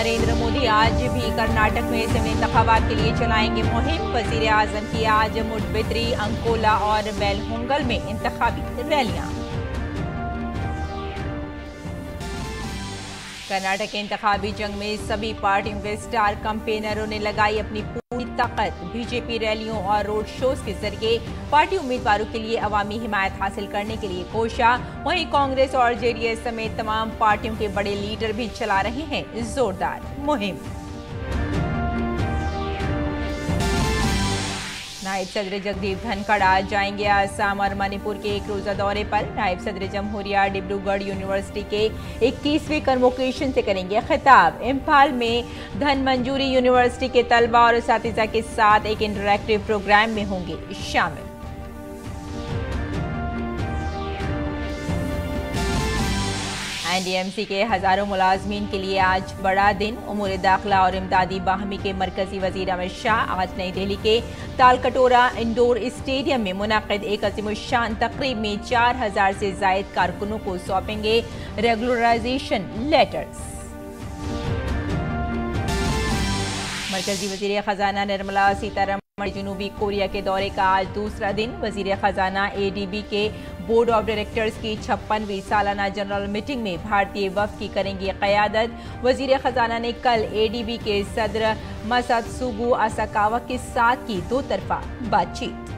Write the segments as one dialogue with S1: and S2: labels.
S1: नरेंद्र मोदी आज भी कर्नाटक में असेंबली इंतखाबात के लिए चलाएंगे मुहिम। वजीर आजम की आज मुडबिद्री, अंकोला और बेलहोंगल में इंतखाबी रैलियां। कर्नाटक के इंतखाबी जंग में सभी पार्टियों के स्टार कैंपेनरों ने लगाई अपनी पूरी ताकत। बीजेपी रैलियों और रोड शोज के जरिए पार्टी उम्मीदवारों के लिए अवामी हिमायत हासिल करने के लिए कोशा। वहीं कांग्रेस और जेडीएस समेत तमाम पार्टियों के बड़े लीडर भी चला रहे हैं जोरदार मुहिम। नायब सदर जगदीप धनखड़ आज जाएंगे असम और मणिपुर के एक रोजा दौरे पर। नायब सदर जमहूरिया डिब्रूगढ़ यूनिवर्सिटी के 21वें कन्वोकेशन से करेंगे खिताब। इम्फाल में धनमंजूरी यूनिवर्सिटी के तलबा और असातिज़ा के साथ एक इंटरैक्टिव प्रोग्राम में होंगे शामिल। एनडीएमसी के हजारों मुलाजमीन के लिए आज बड़ा दिन। उमूर दाखिला और इमदादी बाहमी के मरकजी वजीर अमित शाह आज नई दिल्ली के तालकटोरा इंडोर स्टेडियम में मुनाकिद एक अज़ीमुश्शान तकरीब में 4000 से जायद कारकुनों को सौंपेंगे रेगुलराइजेशन लेटर्स। मरकजी वजीर खजाना निर्मला सीतारमण जनूबी कोरिया के दौरे का आज दूसरा दिन। वजीर खजाना एडीबी के बोर्ड ऑफ डायरेक्टर्स की 56वीं सालाना जनरल मीटिंग में भारतीय वफ्द की करेंगी क़यादत। वजीर खजाना ने कल एडीबी के सदर मसात्सुगु असाकावा के साथ की 2 तरफा बातचीत।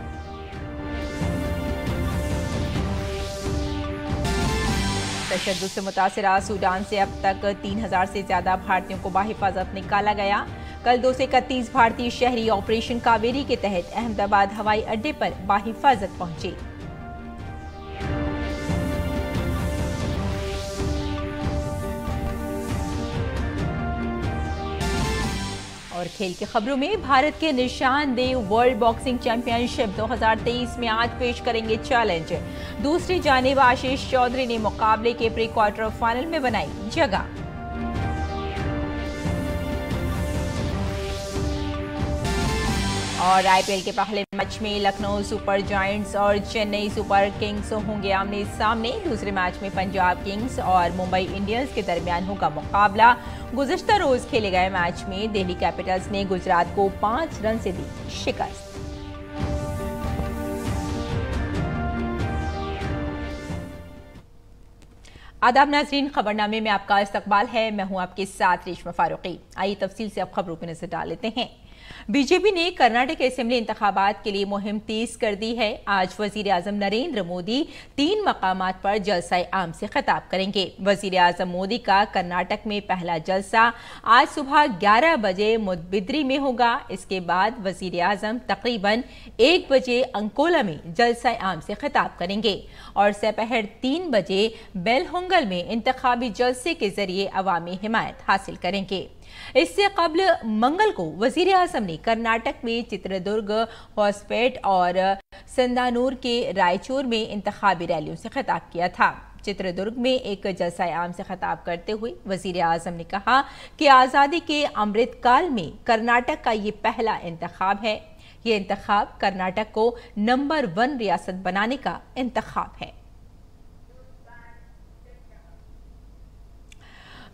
S1: तशद्दुद से मुतासिरा सूडान से अब तक 3000 से ज्यादा भारतीयों को बाहिफाजत निकाला गया। कल 231 भारतीय शहरी ऑपरेशन कावेरी के तहत अहमदाबाद हवाई अड्डे पर बाहिफाजत पहुंचे। और खेल की खबरों में भारत के निशानदेह वर्ल्ड बॉक्सिंग चैंपियनशिप 2023 में आज पेश करेंगे चैलेंज। दूसरी जानिब आशीष चौधरी ने मुकाबले के प्री क्वार्टर फाइनल में बनाई जगह। और आईपीएल के पहले मैच में लखनऊ सुपर जायंट्स और चेन्नई सुपर किंग्स होंगे आमने सामने। दूसरे मैच में पंजाब किंग्स और मुंबई इंडियंस के दरमियान होगा मुकाबला। गुज़िश्ता रोज खेले गए मैच में दिल्ली कैपिटल्स ने गुजरात को 5 रन से दी शिकस्त। आदाब नाज़रीन, खबरनामे में आपका इस्तकबाल है। मैं हूं आपके साथ रेशमा फारूकी। आइए तफसील से अब खबरों पर नजर डाल लेते हैं। बीजेपी ने कर्नाटक असेंबली इंतखाबात के लिए मुहिम तेज कर दी है। आज वजीर आजम नरेंद्र मोदी 3 मकामात पर जलसा आम से खिताब करेंगे। वजीर आजम मोदी का कर्नाटक में पहला जलसा आज सुबह 11 बजे मुडबिद्री में होगा। इसके बाद वजीर आजम तकरीबन 1 बजे अंकोला में जलसा आम से खिताब करेंगे और दोपहर 3 बजे बेलहोंगल में इंतखाबी जलसे के जरिए अवामी हिमायत हासिल करेंगे। इससे कबल मंगल को वजीर आजम ने कर्नाटक में चित्रदुर्ग, होसपेट और सिंधानूर के रायचूर में इंतखाबी रैलियों से खिताब किया था। चित्रदुर्ग में एक जलसा आम से खिताब करते हुए वजीर आजम ने कहा कि आज़ादी के अमृत काल में कर्नाटक का ये पहला इंतखाब है। ये इंतखाब कर्नाटक को नंबर 1 रियासत बनाने का इंतखाब है।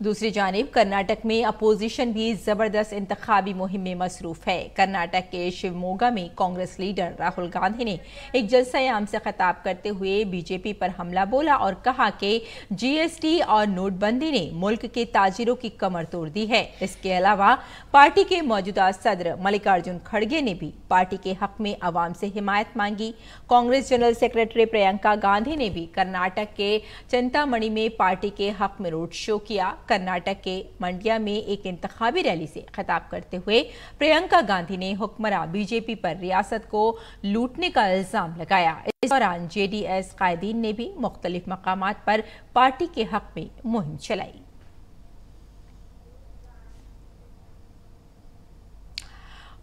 S1: दूसरी जानिब कर्नाटक में अपोजिशन भी जबरदस्त इंतखाबी मुहिम में मसरूफ है। कर्नाटक के शिवमोगा में कांग्रेस लीडर राहुल गांधी ने एक जलसा आम से खिताब करते हुए बीजेपी पर हमला बोला और कहा कि जीएसटी और नोटबंदी ने मुल्क के ताजिरों की कमर तोड़ दी है। इसके अलावा पार्टी के मौजूदा सदर मल्लिकार्जुन खड़गे ने भी पार्टी के हक में अवाम से हिमायत मांगी। कांग्रेस जनरल सेक्रेटरी प्रियंका गांधी ने भी कर्नाटक के चिंतामणि में पार्टी के हक में रोड शो किया। कर्नाटक के मंडिया में एक इंतखाबी रैली से खिताब करते हुए प्रियंका गांधी ने हुक्मरान बीजेपी पर रियासत को लूटने का इल्जाम लगाया। इस दौरान जेडीएस कायदीन ने भी मुख्तलिफ मकामात पर पार्टी के हक में मुहिम चलाई।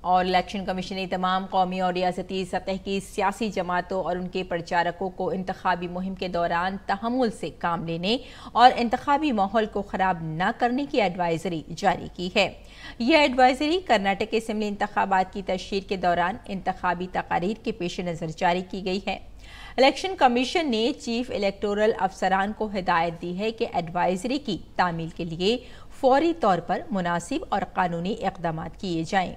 S1: और इलेक्शन कमीशन ने तमाम कौमी और रियासती सतह की सियासी जमातों और उनके प्रचारकों को इंतखाबी मुहिम के दौरान तहम्मुल से काम लेने और इंतखाबी माहौल को खराब न करने की एडवाइजरी जारी की है। यह एडवाइजरी कर्नाटक असेंबली इंतखाबात की तशहीर के दौरान इंतखाबी तकारीर के पेश नज़र जारी की गई है। इलेक्शन कमीशन ने चीफ इलेक्टोरल अफसरान को हिदायत दी है कि एडवाइजरी की तामील के लिए फौरी तौर पर मुनासिब और कानूनी इक़दाम किए जाएं।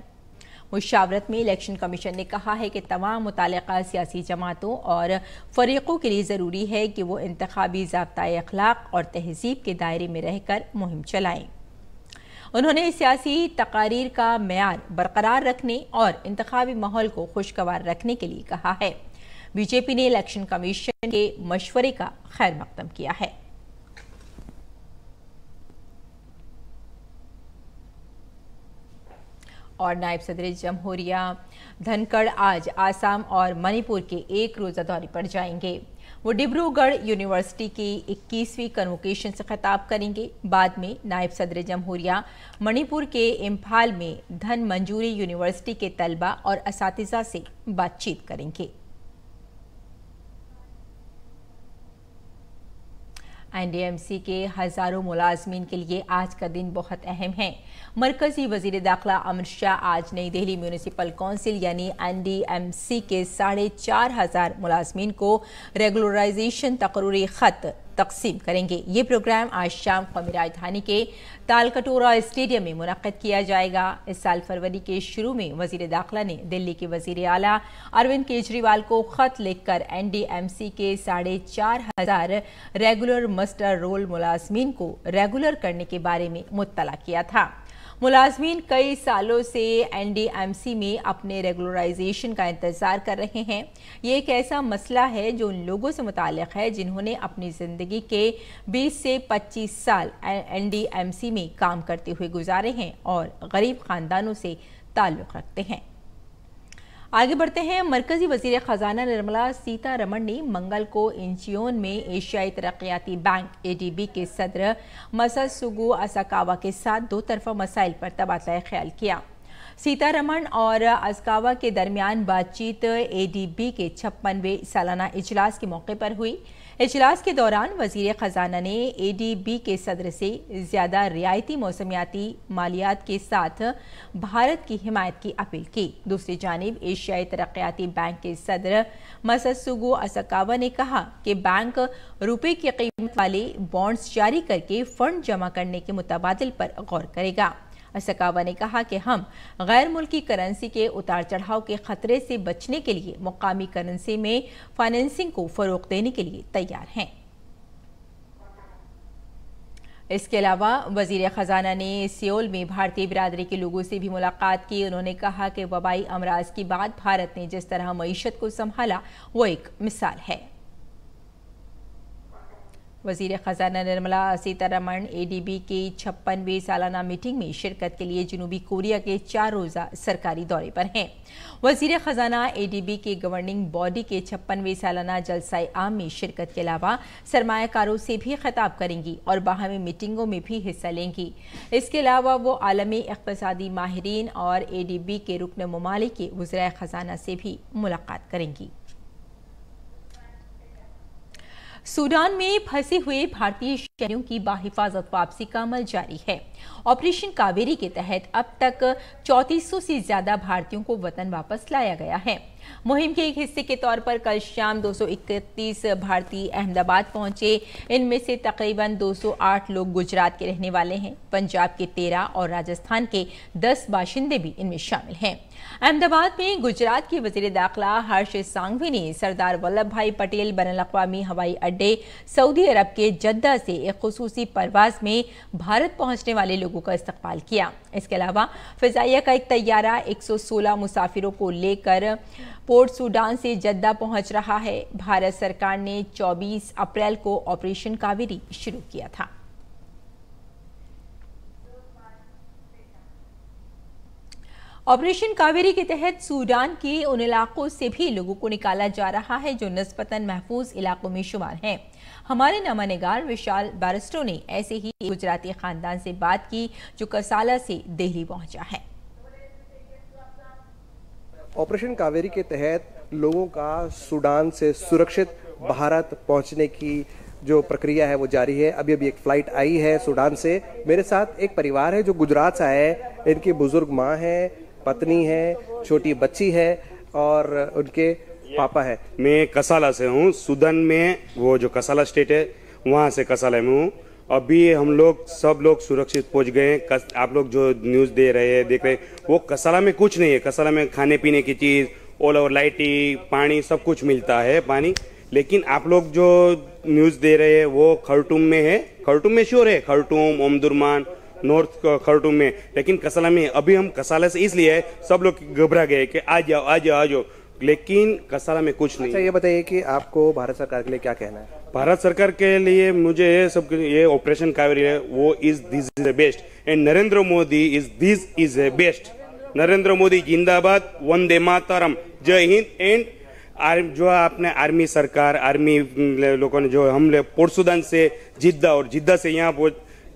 S1: मुशावरत में इलेक्शन कमीशन ने कहा है कि तमाम मुताल्लिक़ा सियासी जमातों और फरीक़ों के लिए ज़रूरी है कि वो इंतखाबी ज़ाब्ता-ए अखलाक और तहज़ीब के दायरे में रहकर मुहिम चलाएं। उन्होंने सियासी तकारीर का मेयार बरकरार रखने और इंतखाबी माहौल को खुशगवार रखने के लिए कहा है। बीजेपी ने इलेक्शन कमीशन के मशवरे का खैर मकदम किया है। और नायब सदर जमहूरिया धनखड़ आज आसाम और मणिपुर के एक रोज़ा दौरे पर जाएंगे। वो डिब्रूगढ़ यूनिवर्सिटी की 21वीं कन्वोकेशन से खिताब करेंगे। बाद में नायब सदर जमहूरिया मणिपुर के इम्फाल में धन मंजूरी यूनिवर्सिटी के तलबा और असातिज़ा से बातचीत करेंगे। एनडीएमसी के हजारों मुलाजमीन के लिए आज का दिन बहुत अहम है। मरकजी वजीर दाखिला अमित शाह आज नई दिल्ली म्यूनिसिपल काउंसिल यानी एनडीएमसी के 4,500 मुलाजमीन को रेगुलराइजेशन तकरूरी खत तकसीम करेंगे। ये प्रोग्राम आज शाम कौमी राजधानी के तालकटोरा स्टेडियम में मुनक्किद किया जाएगा। इस साल फरवरी के शुरू में वजीर दाखिला ने दिल्ली के वजीर आला अरविंद केजरीवाल को खत लिखकर एनडीएमसी के 4,500 रेगुलर मस्टर रोल मुलाजमीन को रेगुलर करने के बारे में मुत्तला किया था। मुलाजमीन कई सालों से एनडीएमसी में अपने रेगुलराइजेशन का इंतजार कर रहे हैं। ये एक ऐसा मसला है जो उन लोगों से मुताल्लिक है जिन्होंने अपनी ज़िंदगी के 20 से 25 साल एनडीएमसी में काम करते हुए गुजारे हैं और गरीब ख़ानदानों से ताल्लुक़ रखते हैं। आगे बढ़ते हैं। मरकजी वजीर खजाना निर्मला सीतारमण ने मंगल को इंचियोन में एशियाई तरक्याती बैंक एडीबी के सदर मसात्सुगु असाकावा के साथ दो तरफा मसाइल पर तबादला ख्याल किया। सीतारमण और असाकावा के दरमियान बातचीत एडीबी के 56वें सालाना इजलास के मौके पर हुई। इजलास के दौरान वजीर खजाना ने एडीबी के सदर से ज्यादा रियायती मौसमियाती मालियात के साथ भारत की हिमायत की अपील की। दूसरी जानिब एशियाई तरक्याती बैंक के सदर मसात्सुगु असाकावा ने कहा कि बैंक रुपए की कीमत वाले बॉन्ड्स जारी करके फंड जमा करने के मुतबादिल पर गौर करेगा। असाकावा ने कहा कि हम गैर मुल्की करेंसी के उतार चढ़ाव के खतरे से बचने के लिए मुकामी करेंसी में फाइनेंसिंग को फरोग देने के लिए तैयार हैं। इसके अलावा वजीर खजाना ने सियोल में भारतीय बिरादरी के लोगों से भी मुलाकात की। उन्होंने कहा कि वबाई अमराज के बाद भारत ने जिस तरह मईशत को संभाला वो एक मिसाल है। वजीर खजाना निर्मला सीतारमण एडीबी की 56वीं सालाना मीटिंग में शिरकत के लिए जनूबी कोरिया के 4 रोज़ा सरकारी दौरे पर हैं। वजीर खजाना एडीबी के गवर्निंग बॉडी के 56वें सालाना जलसाए आम में शिरकत के अलावा सरमायाकारों से भी खिताब करेंगी और बाहमी मीटिंगों में भी हिस्सा लेंगी। इसके अलावा वो आलमी इक़्तिसादी माहिरीन और एडीबी के रुकन ममालिक के वज़ीर खजाना से भी मुलाकात करेंगी। सूडान में फंसे हुए भारतीय शहरियों की बाहिफाजत वापसी का अमल जारी है। ऑपरेशन कावेरी के तहत अब तक 3400 से ज्यादा भारतीयों को वतन वापस लाया गया है। मुहिम के एक हिस्से के तौर पर कल शाम 231 भारतीय अहमदाबाद पहुंचे। इनमें से तकरीबन 208 लोग गुजरात के रहने वाले हैं। पंजाब के 13 और राजस्थान के 10 बाशिंदे भी इनमें शामिल हैं। अहमदाबाद में गुजरात के वजीर दाखिला हर्ष सांघवी ने सरदार वल्लभ भाई पटेल बैनुल-अक़वामी हवाई अड्डे सऊदी अरब के जद्दा से एक खुसूसी परवाज में भारत पहुंचने वाले लोगों का इस्तकबाल किया। इसके अलावा फिजाइया का एक तैयारा 116 मुसाफिरों को लेकर पोर्ट सूडान से जद्दा पहुंच रहा है। भारत सरकार ने 24 अप्रैल को ऑपरेशन कावेरी शुरू किया था। ऑपरेशन कावेरी के तहत सूडान के उन इलाकों से भी लोगों को निकाला जा रहा है जो निस्बतन महफूज इलाकों में शुमार हैं। हमारे नामानिगार विशाल बैरिस्टो ने ऐसे ही गुजराती खानदान से बात की जो कसाला से दिल्ली पहुंचा है।
S2: ऑपरेशन कावेरी के तहत लोगों का सूडान से सुरक्षित भारत पहुंचने की जो प्रक्रिया है वो जारी है। अभी एक फ्लाइट आई है सूडान से। मेरे साथ एक परिवार है जो गुजरात से आया है। इनकी बुजुर्ग माँ है, पत्नी है, छोटी बच्ची है और उनके पापा है।
S3: मैं कसाला से हूँ, सूडान में, वो जो कसाला स्टेट है वहाँ से कसाला में हूँ। अभी हम लोग सब लोग सुरक्षित पहुँच गए हैं। आप लोग जो न्यूज़ दे रहे हैं, देख रहे हैं, वो कसाला में कुछ नहीं है। कसाला में खाने पीने की चीज़, ऑल ओवर लाइटिंग, पानी, सब कुछ मिलता है पानी। लेकिन आप लोग जो न्यूज़ दे रहे हैं वो खर्टूम में है। खर्टूम में श्योर है, खर्टूम, ओमदुर्मान, नॉर्थ खर्टूम में। लेकिन कसाला में अभी हम कसाला से इसलिए है, सब लोग घबरा गए कि आ जाओ आ जाओ आ जाओ, लेकिन कसाला में कुछ नहीं।
S2: अच्छा, ये बताइए कि आपको भारत सरकार के लिए क्या कहना है?
S3: भारत सरकार के लिए मुझे ये ऑपरेशन कावेरी है, वो this is the best, and Narendra Modi this is the best. Narendra Modi जिंदाबाद, वंदे मातरम, जय हिंद। एंड जो आपने आर्मी सरकार, आर्मी लोगों ने जो हमले पोर्ट से जिद्दा और जिद्दा से यहाँ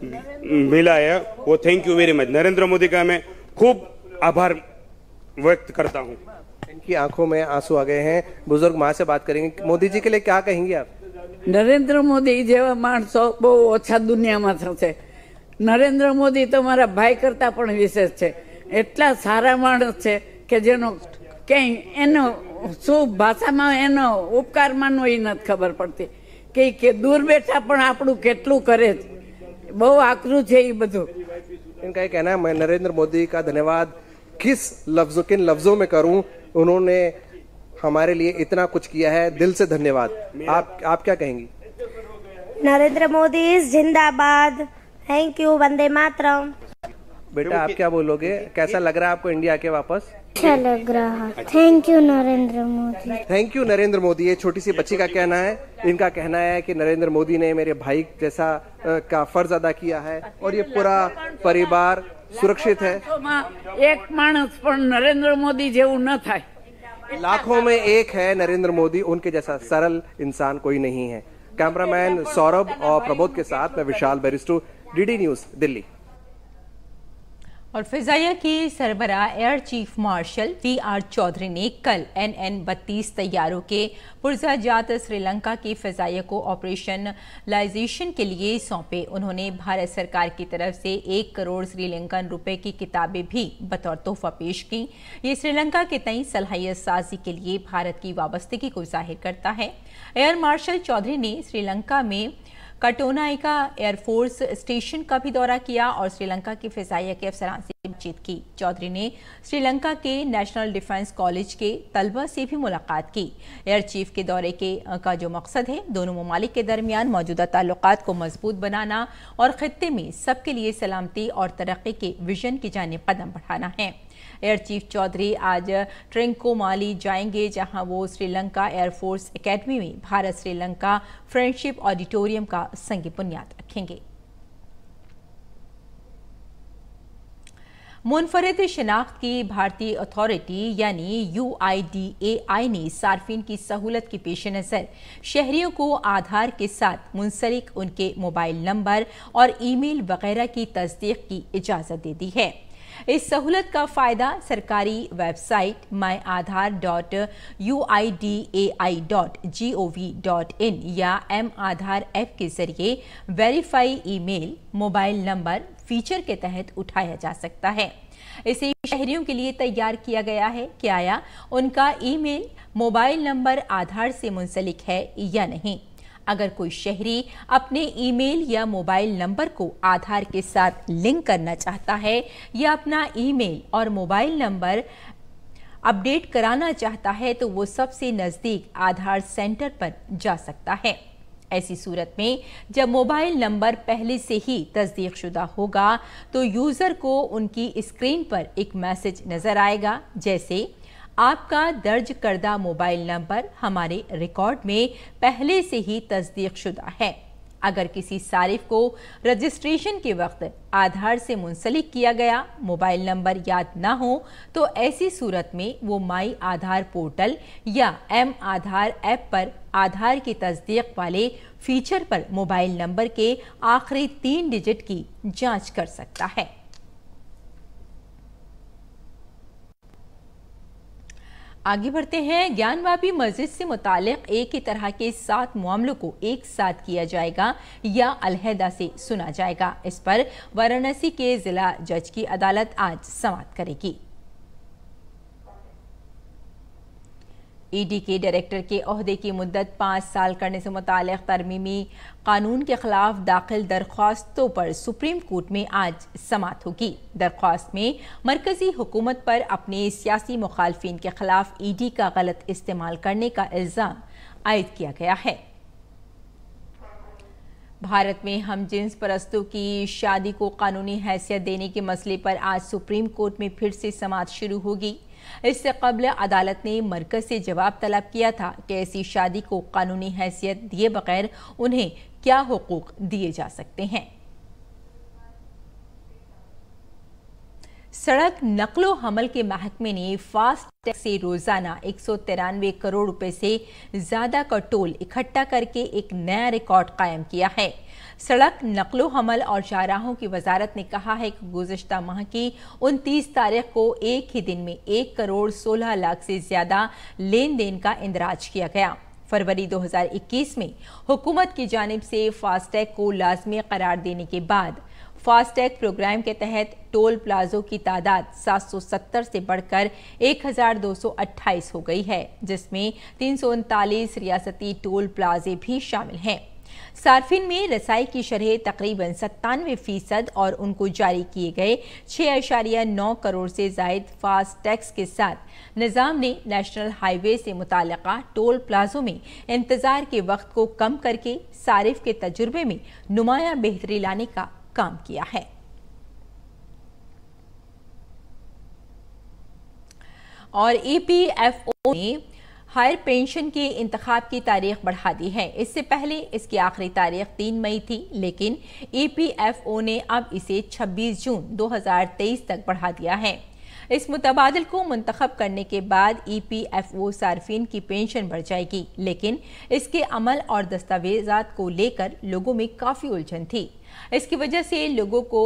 S3: मिला है, वो thank you very much. Narendra Modi का मैं खूब आभार व्यक्त करता हूँ।
S2: इनकी आंखों में आंसू आ गए हैं। बुजुर्ग माँ से बात करेंगे। मोदी जी के लिए क्या कहेंगे आप?
S4: नरेंद्र मोदी जेवा माणसो बहु ओछा दुनियामां थशे। नरेंद्र मोदी तो मारा भाई करता पण विशेष छे। एटला सारा माणस छे के जेनो क्यांय एनो शुं भाषामां एनो उपकार मानवो ई नथी खबर पड़ती के दूर बैठा पण आपणुं केटलुं करे छे। बहु आकरू छे ई बधुं।
S2: इनका ये कहना है, मैं नरेंद्र मोदी का धन्यवाद किन लफ्जों में करूं? उन्होंने हमारे लिए इतना कुछ किया है, दिल से धन्यवाद। आप क्या कहेंगी?
S5: नरेंद्र मोदी जिंदाबाद, थैंक यू, वंदे मातरम।
S2: बेटा, आप क्या बोलोगे? कैसा लग रहा है आपको इंडिया के वापस?
S5: अच्छा लग रहा। Thank you Narendra Modi.
S2: Thank you Narendra Modi. ये छोटी सी बच्ची का कहना है। इनका कहना है कि नरेंद्र मोदी ने मेरे भाई जैसा का फर्ज अदा किया है और ये पूरा परिवार सुरक्षित है।
S4: एक माणस पण नरेंद्र मोदी जेवुं न थाय।
S2: लाखों में एक है नरेंद्र मोदी, उनके जैसा सरल इंसान कोई नहीं है। कैमरामैन सौरभ और प्रबोध के साथ मैं विशाल बैरिस्टो, डीडी न्यूज, दिल्ली।
S1: और फिजाइया की सरबराह air chief marshal VR Chaudhari ने कल NN-32 तैयारों के पुर्जाजात श्रीलंका की फिजाइया को ऑपरेशनलाइजेशन के लिए सौंपे। उन्होंने भारत सरकार की तरफ से 1 करोड़ श्रीलंकन रुपए की किताबें भी बतौर तोहफा पेश की। ये श्रीलंका के तई सलाहियत साजी के लिए भारत की वाबस्तगी को जाहिर करता है। एयर मार्शल चौधरी ने श्रीलंका में कटोनाइका एयरफोर्स स्टेशन का भी दौरा किया और श्रीलंका की फिजाइया के अफसरान से बातचीत की। चौधरी ने श्रीलंका के नेशनल डिफेंस कॉलेज के तलबा से भी मुलाकात की। एयर चीफ के दौरे का जो मकसद है, दोनों ममालिक के दरमियान मौजूदा ताल्लुकात को मजबूत बनाना और खित्ते में सबके लिए सलामती और तरक्की के विजन की जानिब कदम बढ़ाना है। एयर चीफ चौधरी आज ट्रिंकोमाली जाएंगे, जहां वो श्रीलंका एयरफोर्स एकेडमी में भारत श्रीलंका फ्रेंडशिप ऑडिटोरियम का संग बुनियाद रखेंगे। मुनफरिद शिनाख्त की भारतीय अथॉरिटी यानी UIDAI ने सार्फिन की सहूलत के पेश नज़र शहरियों को आधार के साथ मुंसलिक उनके मोबाइल नंबर और ईमेल वगैरह की तस्दीक की इजाज़त दे दी है। इस सहूलत का फ़ायदा सरकारी वेबसाइट myAadhar.uidai.gov.in या M-आधार ऐप के जरिए verify email, mobile number feature के तहत उठाया जा सकता है। इसे शहरियों के लिए तैयार किया गया है कि आया उनका ईमेल, मोबाइल नंबर आधार से मुंसलिक है या नहीं। अगर कोई शहरी अपने ईमेल या मोबाइल नंबर को आधार के साथ लिंक करना चाहता है या अपना ईमेल और मोबाइल नंबर अपडेट कराना चाहता है तो वो सबसे नज़दीक आधार सेंटर पर जा सकता है। ऐसी सूरत में जब मोबाइल नंबर पहले से ही तस्दीक शुदा होगा तो यूज़र को उनकी स्क्रीन पर एक मैसेज नज़र आएगा, जैसे आपका दर्ज करदा मोबाइल नंबर हमारे रिकॉर्ड में पहले से ही तस्दीक शुदा है। अगर किसी सारिफ को रजिस्ट्रेशन के वक्त आधार से मुंसलिक किया गया मोबाइल नंबर याद ना हो तो ऐसी सूरत में वो माई आधार पोर्टल या M-आधार ऐप पर आधार की तस्दीक वाले फीचर पर मोबाइल नंबर के आखिरी 3 डिजिट की जांच कर सकता है। आगे बढ़ते हैं। ज्ञानवापी मस्जिद से मुतालिक एक ही तरह के 7 मामलों को एक साथ किया जाएगा या अलहदा से सुना जाएगा। इस पर वाराणसी के जिला जज की अदालत आज समाअत करेगी। ईडी के डायरेक्टर के ओहदे की मुद्दत 5 साल करने से मुताल्लिक़ तरमीमी कानून के खिलाफ दाखिल दरख्वास्तों पर सुप्रीम कोर्ट में आज समाअत होगी। दरख्वास्त में मरकजी हुकूमत पर अपने सियासी मुखालफिन के खिलाफ ईडी का गलत इस्तेमाल करने का इल्जाम आयद किया गया है। भारत में हम जिन्स परस्तों की शादी को कानूनी हैसियत देने के मसले पर आज सुप्रीम कोर्ट में फिर से समाअत शुरू होगी। इससे कबल अदालत ने मरकज से जवाब तलब किया था कि ऐसी शादी को कानूनी हैसियत दिए बगैर उन्हें क्या हुकूक दिए जा सकते हैं। सड़क नकलो हमल के महकमे ने फास्ट टैग से रोजाना 193 करोड़ रुपए से ज्यादा का टोल इकट्ठा करके एक नया रिकॉर्ड कायम किया है। सड़क नकलो हमल और शाहराहों की वजारत ने कहा है कि गुज़िश्ता माह की 29 तारीख को एक ही दिन में 1 करोड़ 16 लाख से ज्यादा लेन देन का इंदराज किया गया। फरवरी 2021 में हुकूमत की जानिब से फास्टैग को लाजमी करार देने के बाद फास्टैग प्रोग्राम के तहत टोल प्लाजों की तादाद 770 से बढ़कर 1228 हो गई है, जिसमें 339 रियासती टोल प्लाजे भी शामिल हैं। सार्फिन में रसाई की शरह तकरीबन 97% और उनको जारी किए गए 6.9 करोड़ से जायद फास्टैग्स के साथ निज़ाम ने नेशनल हाईवे से मुताल्लिका टोल प्लाजों में इंतजार के वक्त को कम करके सारिफ के तजुर्बे में नुमाया बेहतरी लाने का काम किया है। और EPFO ने हायर पेंशन के इंतखाब की तारीख बढ़ा दी है। इससे पहले इसकी आखिरी तारीख 3 मई थी, लेकिन EPFO ने अब इसे 26 जून 2023 तक बढ़ा दिया है। इस मुतबादल को मुंतखब करने के बाद EPFO सार्फिन की पेंशन बढ़ जाएगी, लेकिन इसके अमल और दस्तावेजात को लेकर लोगों में काफ़ी उलझन थी। इसकी वजह से लोगों को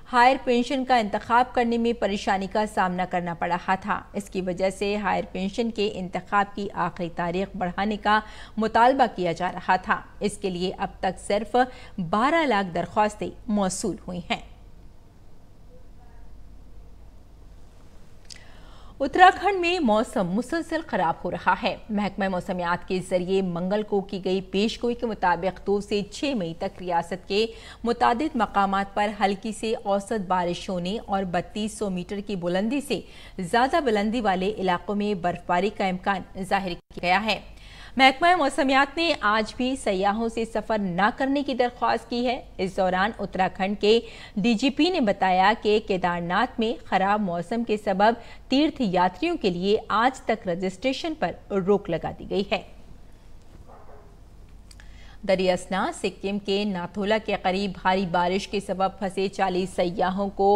S1: हायर पेंशन का इंतखाब करने में परेशानी का सामना करना पड़ रहा था। इसकी वजह से हायर पेंशन के इंतखाब की आखिरी तारीख बढ़ाने का मुतालबा किया जा रहा था। इसके लिए अब तक सिर्फ 12 लाख दरख्वास्तें मौसूल हुई हैं। उत्तराखंड में मौसम मुसलसल खराब हो रहा है। महकमा मौसमियात के जरिए मंगल को की गई पेशगोई के मुताबिक 2 से 6 मई तक रियासत के मुतादिद मकामात पर हल्की से औसत बारिश होने और 3200 मीटर की बुलंदी से ज्यादा बुलंदी वाले इलाकों में बर्फबारी का इम्कान जाहिर किया गया है। महकमा मौसमियात ने आज भी सयाहों से सफर न करने की दरख्वास्त की है। इस दौरान उत्तराखंड के DGP ने बताया कि केदारनाथ में खराब मौसम के सबब तीर्थ यात्रियों के लिए आज तक रजिस्ट्रेशन पर रोक लगा दी गई है। दरियासना सिक्किम के नाथोला के करीब भारी बारिश के सबब फंसे 40 सयाहों को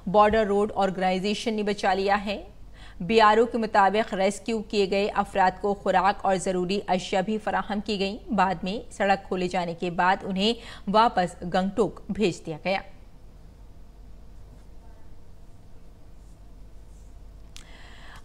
S1: बॉर्डर रोड ऑर्गेनाइजेशन ने बचा लिया है। BRO के मुताबिक रेस्क्यू किए गए अफराद को खुराक और ज़रूरी अशिया भी फराहम की गई। बाद में सड़क खोले जाने के बाद उन्हें वापस गंगटोक भेज दिया गया।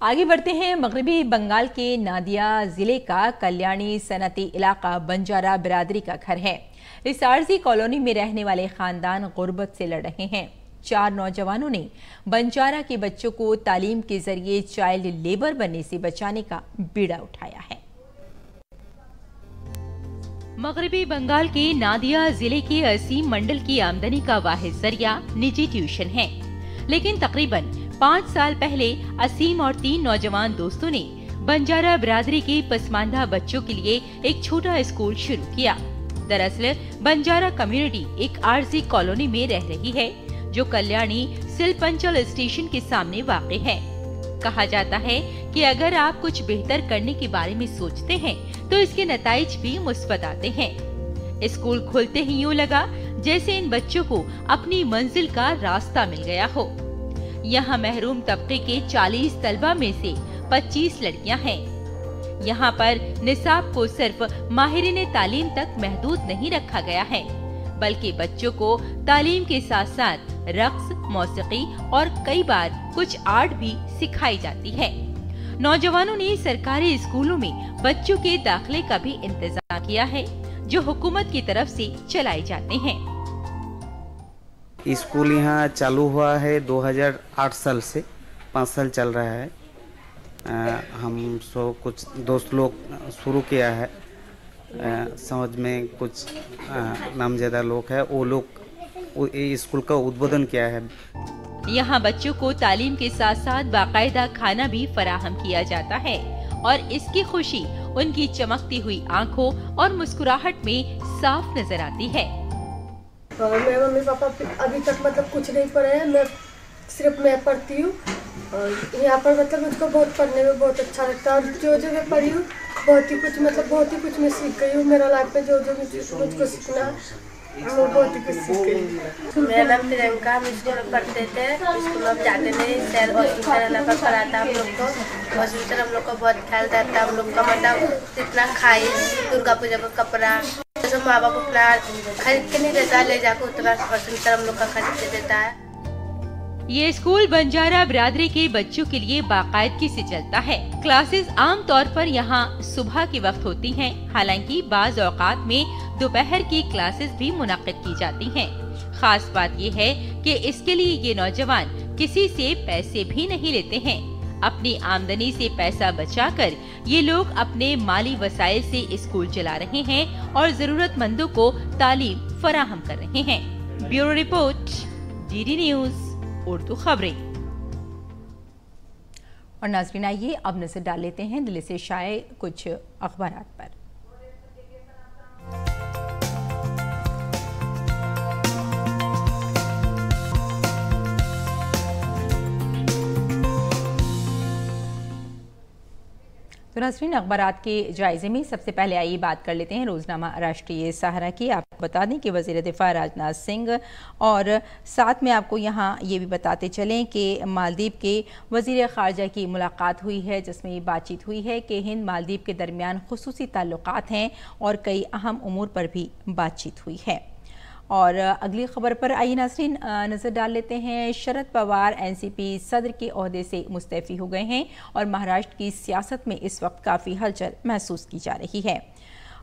S1: आगे बढ़ते हैं। मगरबी बंगाल के नादिया जिले का कल्याणी सनती इलाका बंजारा बिरादरी का घर है। इस आरजी कॉलोनी में रहने वाले खानदान गुर्बत से लड़ रहे हैं। 4 नौजवानों ने बंजारा के बच्चों को तालीम के जरिए चाइल्ड लेबर बनने से बचाने का बीड़ा उठाया है। मगरबी बंगाल के नादिया जिले के असीम मंडल की आमदनी का वाहिद जरिया निजी ट्यूशन है, लेकिन तकरीबन 5 साल पहले असीम और 3 नौजवान दोस्तों ने बंजारा बिरादरी के पसमानदा बच्चों के लिए एक छोटा स्कूल शुरू किया। दरअसल बंजारा कम्युनिटी एक आरजी कॉलोनी में रह रही है, जो कल्याणी सिलपंचल स्टेशन के सामने वाक़ है। कहा जाता है कि अगर आप कुछ बेहतर करने के बारे में सोचते हैं तो इसके नताइज भी मुस्बत आते हैं। स्कूल खुलते ही यूँ लगा जैसे इन बच्चों को अपनी मंजिल का रास्ता मिल गया हो। यहाँ महरूम तबके के 40 तलबा में से 25 लड़कियाँ हैं। यहाँ पर निसाब को सिर्फ माहिरीन तालीम तक महदूद नहीं रखा गया है, बल्कि बच्चों को तालीम के साथ साथ रक्स, मौसीकी और कई बार कुछ आर्ट भी सिखाई जाती है। नौजवानों ने सरकारी स्कूलों में बच्चों के दाखिले का भी इंतजाम किया है, जो हुकूमत की तरफ से चलाए जाते हैं।
S6: स्कूल यहाँ चालू हुआ है 2008 साल से, 5 साल चल रहा है। हम सो कुछ दोस्त लोग शुरू किया है। समझ में कुछ नामज़दा लोग हैं, वो लोग इस स्कूल का उद्बोधन किया है।
S1: यहाँ बच्चों को तालीम के साथ साथ बाकायदा खाना भी फराहम किया जाता है और इसकी खुशी उनकी चमकती हुई आंखों और मुस्कुराहट में साफ नजर आती है।
S7: मेरे मम्मी पापा अभी तक मतलब कुछ नहीं पढ़े हैं, सिर्फ मैं पढ़ती हूँ और यहाँ पर मतलब मुझको बहुत पढ़ने में बहुत अच्छा लगता है और जो मैं पढ़ी हूँ बहुत ही कुछ मैं सीख गई हूँ। मेरा लाइफ में जो मुझको सीखना वो बहुत ही कुछ सीख गई।
S8: मेरा नाम प्रियंका, हम स्कूल में पढ़ते थे, स्कूल में जाते नहीं, सर हॉस्पिटल पर पढ़ाता हम लोग को। हॉस्पिटल हम लोग का बहुत ख्याल रहता है, हम लोग का मतलब जितना खाए दुर्गा पूजा का कपड़ा जैसे माँ बाप अपना खरीद के नहीं देता, ले जाकर उतना हॉस्पिटल हम लोग का खरीद के देता है।
S1: ये स्कूल बंजारा बिरादरी के बच्चों के लिए बाकायदगी से चलता है। क्लासेस आम तौर पर यहाँ सुबह के वक्त होती हैं, हालांकि बाज औकात में दोपहर की क्लासेस भी मुनक्किद की जाती हैं। खास बात ये है कि इसके लिए ये नौजवान किसी से पैसे भी नहीं लेते हैं। अपनी आमदनी से पैसा बचाकर ये लोग अपने माली वसाइल से स्कूल चला रहे हैं और जरूरतमंदों को तालीम फराहम कर रहे हैं। Bureau report, DD news Urdu खबरें। और नाज़रीन, आइए अब नजर डाल लेते हैं दिल्ली से शाये कुछ अखबारात पर। तो नाज़रीन, अखबारात के जायजे में सबसे पहले आइए बात कर लेते हैं रोजनामा राष्ट्रीय सहारा की। आपको बता दें कि वज़ीर दिफा राजनाथ सिंह और साथ में आपको यहाँ ये भी बताते चलें कि मालदीव के वज़ीर ख़ारजा की मुलाकात हुई है, जिसमें ये बातचीत हुई है कि हिंद मालदीव के दरमियान खुसूसी ताल्लुकात हैं और कई अहम उमूर पर भी बातचीत हुई है। और अगली खबर पर आइए नाज़रीन नज़र डाल लेते हैं। शरद पवार NCP सदर के ओहदे से मुस्तफ़ी हो गए हैं और महाराष्ट्र की सियासत में इस वक्त काफ़ी हलचल महसूस की जा रही है।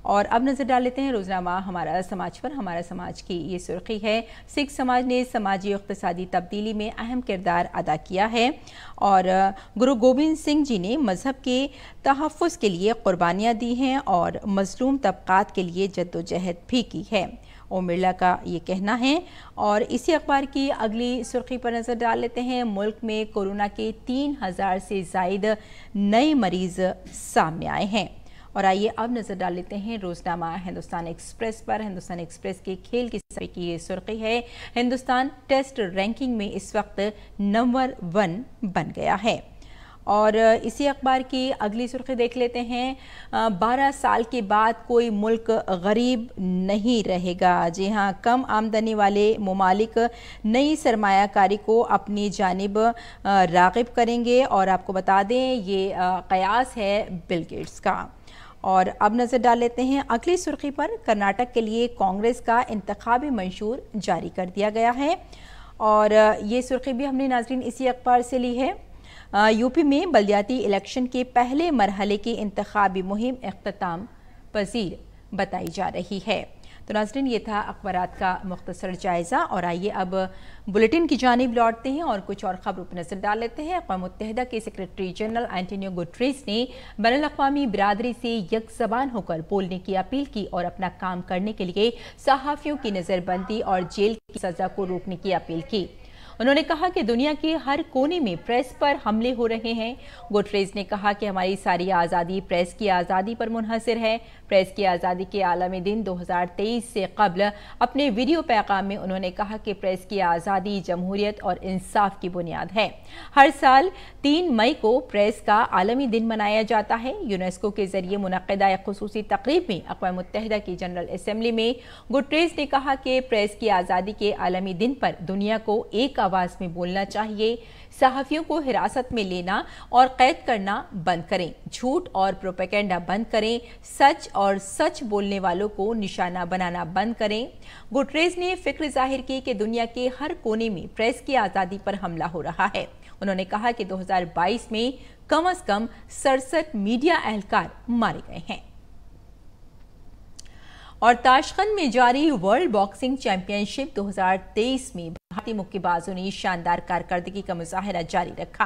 S1: और अब नज़र डाल लेते हैं रोजनामा हमारा समाज पर। हमारा समाज की ये सुर्खी है, सिख समाज ने समाजी इक़्तिसादी तब्दीली में अहम किरदार अदा किया है और गुरु गोबिंद सिंह जी ने मजहब के तहफ़्फ़ुज़ के लिए कुर्बानियाँ दी हैं और मज़लूम तबक़ात के लिए जद्दोजहद भी की है, ओम बिरला का ये कहना है। और इसी अखबार की अगली सुर्खी पर नज़र डाल लेते हैं। मुल्क में कोरोना के 3000 से ज़ायद नए मरीज़ सामने आए हैं। और आइए अब नज़र डाल लेते हैं रोजनामा हिंदुस्तान एक्सप्रेस पर। हिंदुस्तान एक्सप्रेस के खेल की सफे की ये सुर्खी है, हिंदुस्तान टेस्ट रैंकिंग में इस वक्त नंबर 1 बन गया है। और इसी अखबार की अगली सुर्खी देख लेते हैं, 12 साल के बाद कोई मुल्क गरीब नहीं रहेगा। जी हाँ, कम आमदनी वाले ममालिक नई सरमायाकारी को अपनी जानिब राग़िब करेंगे और आपको बता दें ये क़यास है बिल गेट्स का। और अब नज़र डाल लेते हैं अगली सुर्खी पर। कर्नाटक के लिए कांग्रेस का इंतखाबी मंशूर जारी कर दिया गया है और ये सुर्खी भी हमने नाज़रीन इसी अखबार से ली है। यूपी में बल्दियाती इलेक्शन के पहले मरहले की इंतखाबी मुहिम इख्तिताम पजीर बताई जा रही है। तो नाज़रीन, ये था अखबारात का मुख्तसर जायज़ा। और आइए अब बुलेटिन की जानिब लौटते हैं और कुछ और खबरों पर नज़र डाल लेते हैं। अक़वाम मुत्तहिदा के सेक्रेटरी जनरल एंटोनियो गुटरेस ने बैनुल-अक़वामी बिरादरी से यकज़बान होकर बोलने की अपील की और अपना काम करने के लिए सहाफ़ियों की नज़रबंदी और जेल की सज़ा को रोकने की अपील की। उन्होंने कहा कि दुनिया के हर कोने में प्रेस पर हमले हो रहे हैं। गुटरेस ने कहा कि हमारी सारी आज़ादी प्रेस की आज़ादी पर मुनहसर है। प्रेस की आज़ादी के आलमी दिन 2023 से कबल अपने वीडियो पैगाम में उन्होंने कहा कि प्रेस की आज़ादी जमहूरियत और इंसाफ की बुनियाद है। हर साल 3 मई को प्रेस का आलमी दिन मनाया जाता है। यूनेस्को के जरिए मुनक़्क़िदा एक ख़ुसूसी तक़रीब में अक़वाम मुत्तहिदा की जनरल असम्बली में गुटरेस ने कहा कि प्रेस की आज़ादी के आलमी दिन पर दुनिया को एक आवाज़ में बोलना चाहिए। सहाफ़ियों को हिरासत में लेना और कैद करना बंद करें, झूठ और प्रोपेगेंडा बंद करें, सच और सच बोलने वालों को निशाना बनाना बंद करें। गुटरेस ने फिक्र जाहिर की कि दुनिया के हर कोने में प्रेस की आज़ादी पर हमला हो रहा है। उन्होंने कहा कि 2022 में कम से कम 67 मीडिया एहलकार मारे गए हैं। और ताशकंद में जारी वर्ल्ड बॉक्सिंग चैंपियनशिप 2023 में भारतीय मुक्केबाजों ने शानदार कारकर्दगी का मुजाहरा जारी रखा।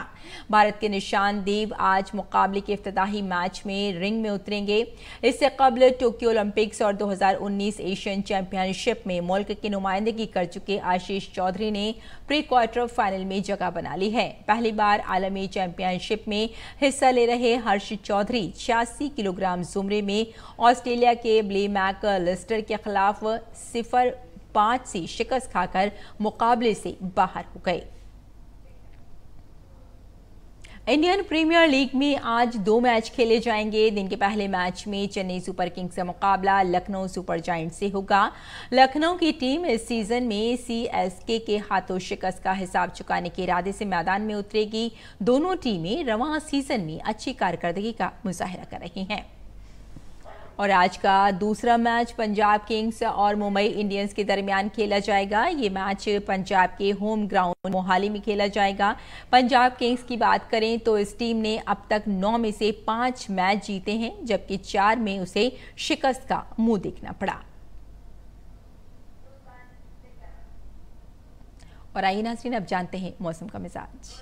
S1: भारत के निशान देव आज मुकाबले के इफ्तिताही मैच में रिंग में उतरेंगे। इससे कबल टोक्यो ओलंपिक्स और 2019 एशियन चैंपियनशिप में मुल्क की नुमाइंदगी कर चुके आशीष चौधरी ने प्री क्वार्टर फाइनल में जगह बना ली है। पहली बार आलमी चैंपियनशिप में हिस्सा ले रहे हर्ष चौधरी 86 किलोग्राम जुमरे में ऑस्ट्रेलिया के ब्ले मैक लिस्टर के खिलाफ 0-5 से शिकस्त खाकर मुकाबले से बाहर हो गए। इंडियन प्रीमियर लीग में आज 2 मैच खेले जाएंगे। दिन के पहले मैच में चेन्नई सुपर किंग्स का मुकाबला लखनऊ सुपर जायंट से होगा। लखनऊ की टीम इस सीजन में सीएसके के हाथों शिकस्त का हिसाब चुकाने के इरादे से मैदान में उतरेगी। दोनों टीमें रवां सीजन में अच्छी कारकर्दगी का मुजाहरा कर रही हैं। और आज का दूसरा मैच पंजाब किंग्स और मुंबई इंडियंस के दरमियान खेला जाएगा। ये मैच पंजाब के होम ग्राउंड मोहाली में खेला जाएगा। पंजाब किंग्स की बात करें तो इस टीम ने अब तक 9 में से 5 मैच जीते हैं, जबकि 4 में उसे शिकस्त का मुंह देखना पड़ा। और आइए नाज़रीन, अब जानते हैं मौसम का मिजाज।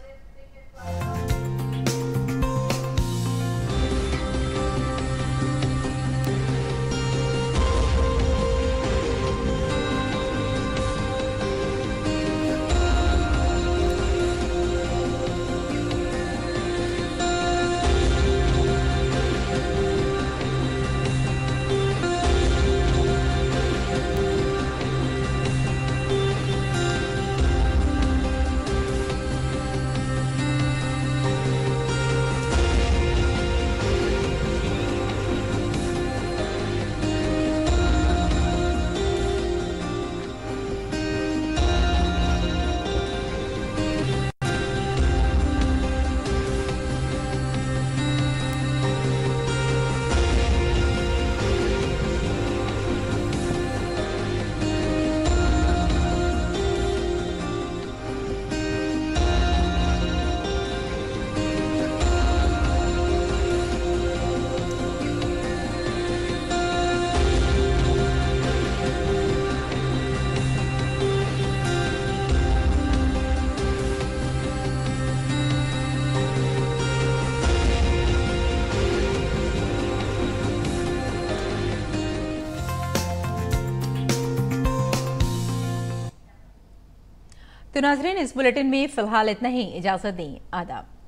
S1: तो नाज़रीन, इस बुलेटिन में फिलहाल इतना ही। इजाजत दें। आदाब।